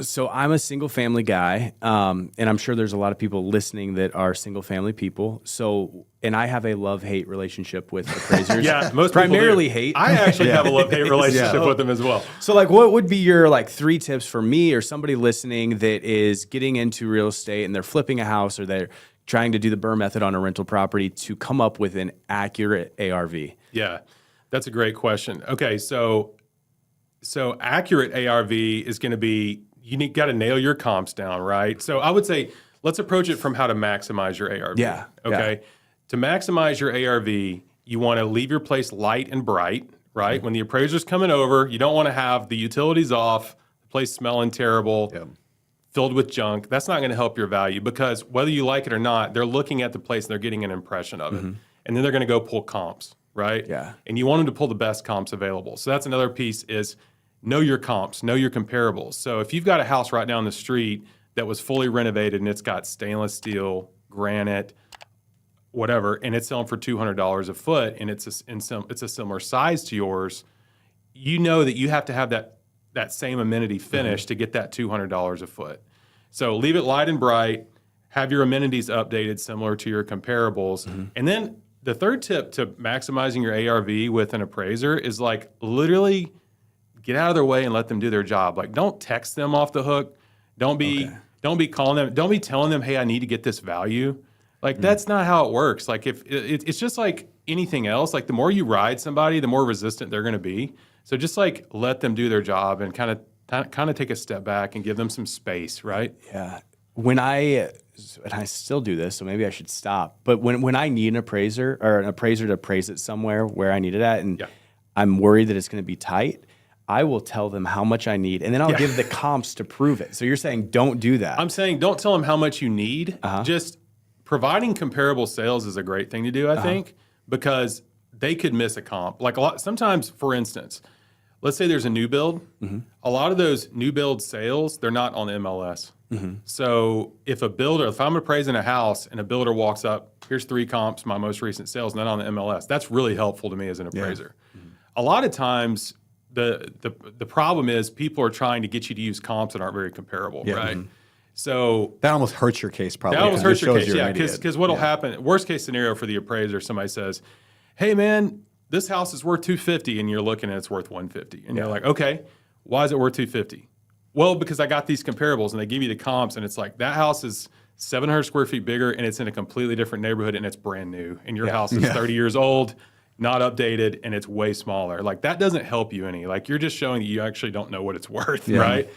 So I'm a single family guy, and I'm sure there's a lot of people listening that are single family people. So, and I have a love-hate relationship with appraisers. Yeah, most people primarily do. hate. I actually have a love-hate relationship with them as well. So, like, what would be your like 3 tips for me or somebody listening that is getting into real estate and they're flipping a house or they're trying to do the BRRRR method on a rental property to come up with an accurate ARV? Yeah, that's a great question. Okay, so accurate ARV is going to be, you got to nail your comps down, right? So I would say let's approach it from how to maximize your ARV. Yeah. Okay. To maximize your ARV, you want to leave your place light and bright, right? When the appraiser's coming over, you don't want to have the utilities off, the place smelling terrible, filled with junk. That's not going to help your value because whether you like it or not, they're looking at the place and they're getting an impression of it. And then they're going to go pull comps, right? Yeah. And you want them to pull the best comps available. So that's another piece is know your comps, know your comparables. So if you've got a house right down the street that was fully renovated and it's got stainless steel, granite, whatever, and it's selling for $200 a foot and it's a similar size to yours, you know that you have to have that same amenity finish to get that $200 a foot. So leave it light and bright, have your amenities updated similar to your comparables. And then the third tip to maximizing your ARV with an appraiser is like literally get out of their way and let them do their job. Like don't text them off the hook. Don't be calling them. Don't be telling them, hey, I need to get this value. Like that's not how it works. Like if it's just like anything else, like the more you ride somebody, the more resistant they're going to be. So just like let them do their job and kind of take a step back and give them some space, right? Yeah. And I still do this, so maybe I should stop. But when I need an appraiser or an appraiser to appraise it somewhere where I need it at, and I'm worried that it's going to be tight, I will tell them how much I need, and then I'll give the comps to prove it. So you're saying don't do that. I'm saying don't tell them how much you need. Just providing comparable sales is a great thing to do, I think, because they could miss a comp. Like sometimes, for instance, let's say there's a new build. A lot of those new build sales, they're not on the MLS. So if I'm appraising a house and a builder walks up, here's 3 comps, my most recent sales, not on the MLS, that's really helpful to me as an appraiser. A lot of times, the problem is people are trying to get you to use comps that aren't very comparable, right? So that almost hurts your case, probably. That almost hurts your case, because what'll happen? Worst case scenario for the appraiser, somebody says, "Hey, man, this house is worth $250," and you're looking and it's worth $150, and you're like, "Okay, why is it worth $250?" Well, because I got these comparables, and they give you the comps, and it's like that house is 700 square feet bigger, and it's in a completely different neighborhood, and it's brand new, and your house is 30 years old. Not updated, and it's way smaller. Like that doesn't help you any. Like you're just showing that you actually don't know what it's worth, right?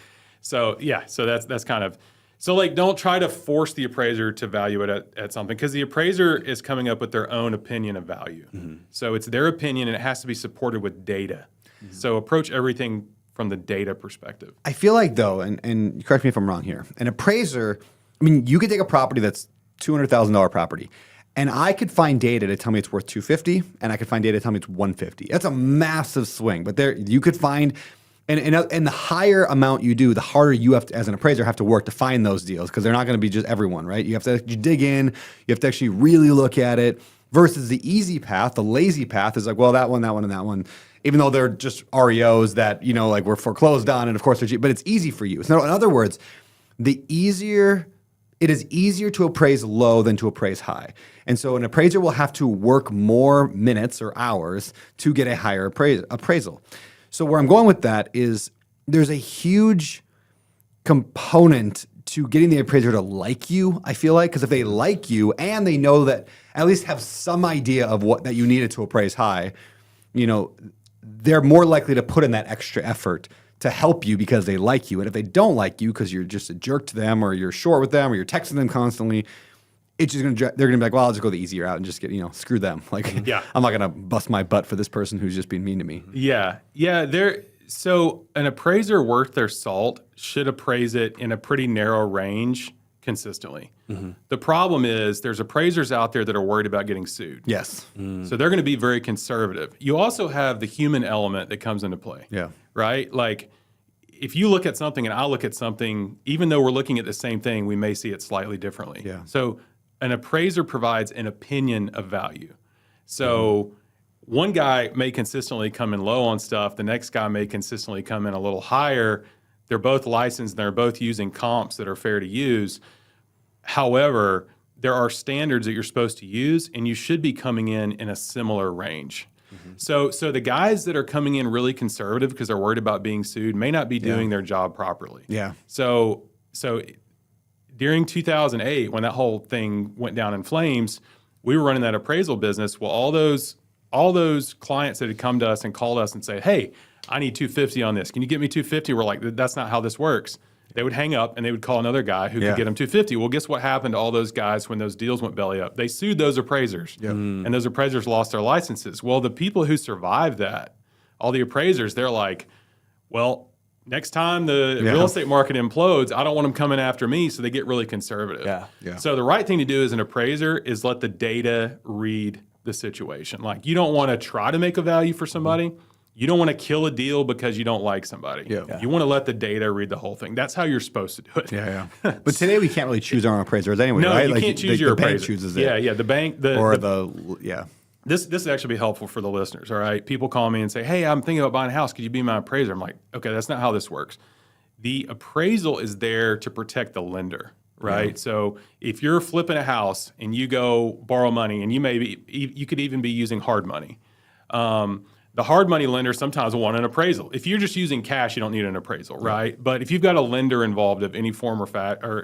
So so that's kind of so like don't try to force the appraiser to value it at something because the appraiser is coming up with their own opinion of value. So it's their opinion, and it has to be supported with data. So approach everything from the data perspective. I feel like though, and correct me if I'm wrong here, an appraiser. I mean, you could take a property that's $200,000 property. And I could find data to tell me it's worth $250, and I could find data to tell me it's $150. That's a massive swing. But there, you could find, and the higher amount you do, the harder you have to, as an appraiser, have to work to find those deals because they're not going to be just everyone, right? You have to dig in. You have to actually really look at it. Versus the easy path, the lazy path is like, well, that one, and that one. Even though they're just REOs that like were foreclosed on, and of course they're cheap, but it's easy for you. So in other words, it is easier to appraise low than to appraise high. And so an appraiser will have to work more minutes or hours to get a higher appraisal. So where I'm going with that is there's a huge component to getting the appraiser to like you, I feel like, because if they like you and they know that at least have some idea of what that you needed to appraise high, they're more likely to put in that extra effort to help you because they like you. And if they don't like you because you're just a jerk to them or you're short with them or you're texting them constantly, it's just they're gonna be like, well, I'll just go the easier route and just get, screw them. Like, I'm not gonna bust my butt for this person who's just being mean to me. So an appraiser worth their salt should appraise it in a pretty narrow range consistently. The problem is there's appraisers out there that are worried about getting sued. Yes. So they're going to be very conservative. You also have the human element that comes into play. Right? Like if you look at something and I look at something, even though we're looking at the same thing, we may see it slightly differently. So an appraiser provides an opinion of value. So one guy may consistently come in low on stuff. The next guy may consistently come in a little higher. They're both licensed and they're both using comps that are fair to use. However, there are standards that you're supposed to use, and you should be coming in a similar range. So the guys that are coming in really conservative because they're worried about being sued may not be doing their job properly. Yeah. So during 2008, when that whole thing went down in flames, we were running that appraisal business. Well, all those clients that had come to us and called us and say, "Hey, I need 250 on this. Can you get me 250?" We're like, "That's not how this works." They would hang up and they would call another guy who could get them 250. Well, guess what happened to all those guys when those deals went belly up? They sued those appraisers, and those appraisers lost their licenses. Well, the people who survived that, all the appraisers, they're like, well, next time the real estate market implodes, I don't want them coming after me, so they get really conservative. Yeah. So the right thing to do as an appraiser is let the data read the situation. Like, you don't want to try to make a value for somebody. You don't want to kill a deal because you don't like somebody. You want to let the data read the whole thing. That's how you're supposed to do it. But today we can't really choose our own appraisers anyway, No, right? you can't choose your appraiser. The bank chooses it. Yeah, the bank. This would actually be helpful for the listeners, all right? People call me and say, "Hey, I'm thinking about buying a house. Could you be my appraiser?" I'm like, "Okay, that's not how this works." The appraisal is there to protect the lender, right? So if you're flipping a house and you go borrow money, and you could even be using hard money. The hard money lender sometimes will want an appraisal. If you're just using cash, you don't need an appraisal, right? But if you've got a lender involved of any form or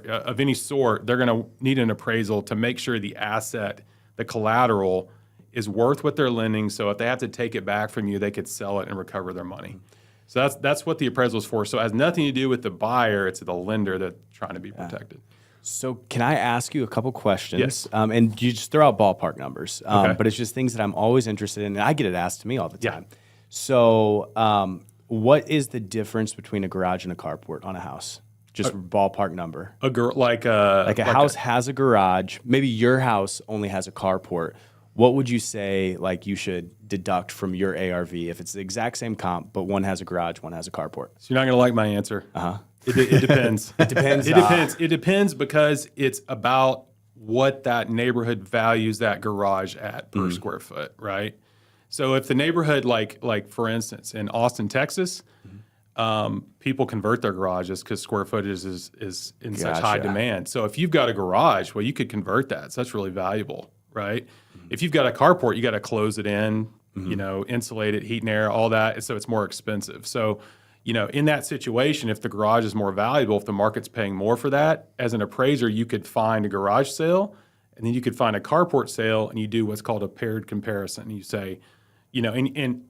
of any sort, they're going to need an appraisal to make sure the asset, the collateral, is worth what they're lending. So if they have to take it back from you, they could sell it and recover their money. So that's what the appraisal is for. So it has nothing to do with the buyer. It's the lender that's trying to be protected. So can I ask you a couple questions? Yes. And you just throw out ballpark numbers, Okay. but it's just things that I'm always interested in, and I get it asked to me all the time. So what is the difference between a garage and a carport on a house? Just ballpark number. Like a house has a garage. Maybe your house only has a carport. What would you say you should deduct from your ARV if it's the exact same comp, but one has a garage, one has a carport? So you're not going to like my answer. It depends. It depends. It depends because it's about what that neighborhood values that garage at per square foot, right? So if the neighborhood, like for instance, in Austin, Texas, people convert their garages because square footage is in such high demand. So if you've got a garage, well, you could convert that. So that's really valuable, right? If you've got a carport, you got to close it in, insulate it, heat and air, all that. So it's more expensive. So in that situation, if the garage is more valuable, if the market's paying more for that, as an appraiser, you could find a garage sale, and then you could find a carport sale, and you do what's called a paired comparison. You say, in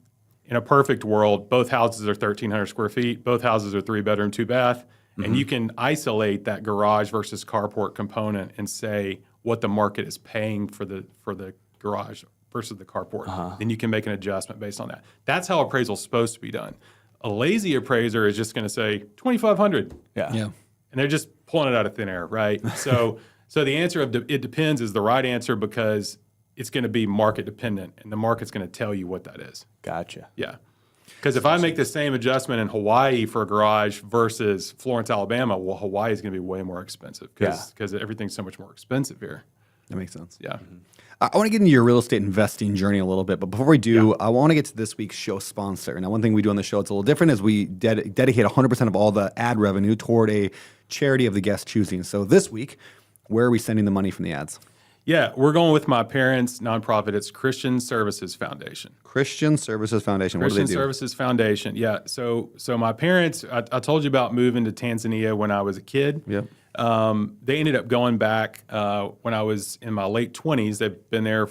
a perfect world, both houses are 1,300 square feet, both houses are 3-bedroom, 2-bath, and you can isolate that garage versus carport component and say what the market is paying for the garage versus the carport. Then you can make an adjustment based on that. That's how appraisal is supposed to be done. A lazy appraiser is just going to say 2,500. Yeah. And they're just pulling it out of thin air, right? So the answer of it depends is the right answer because it's going to be market dependent, and the market's going to tell you what that is. Gotcha. Yeah. Because if I make the same adjustment in Hawaii for a garage versus Florence, Alabama, well, Hawaii is going to be way more expensive because everything's so much more expensive here. That makes sense. Yeah. I want to get into your real estate investing journey a little bit, but before we do, I want to get to this week's show sponsor. Now, one thing we do on the show, it's a little different, is we dedicate 100% of all the ad revenue toward a charity of the guest choosing. So this week, where are we sending the money from the ads? Yeah, we're going with my parents' nonprofit. It's Christian Services Foundation. Christian Services Foundation. What do they do? Christian Services Foundation. Yeah. So my parents, I told you about moving to Tanzania when I was a kid. Yep. They ended up going back when I was in my late 20s. They've been there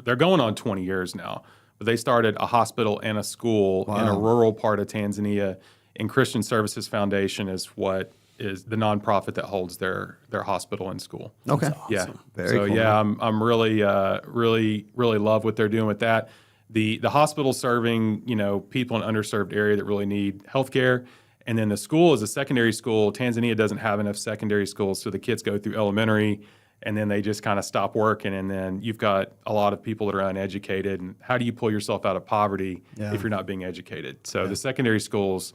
they're going on 20 years now. But they started a hospital and a school in a rural part of Tanzania. And Christian Services Foundation is the nonprofit that holds their hospital and school. Okay. That's awesome. Yeah. Very cool. Yeah, I'm really love what they're doing with that. The hospital serving, people in underserved area that really need healthcare. And then the school is a secondary school. Tanzania doesn't have enough secondary schools, so the kids go through elementary and then they just kind of stop working. And then you've got a lot of people that are uneducated. And how do you pull yourself out of poverty if you're not being educated? So the secondary schools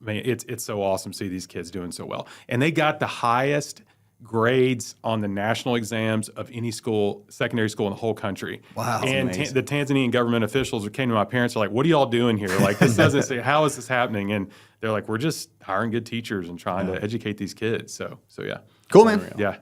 it's so awesome to see these kids doing so well. And they got the highest grades on the national exams of any school, secondary school in the whole country. Wow. And the Tanzanian government officials came to my parents are like, what are y'all doing here? Like, this doesn't say, how is this happening? And they're like, we're just hiring good teachers and trying to educate these kids. So yeah. Cool, man. Yeah.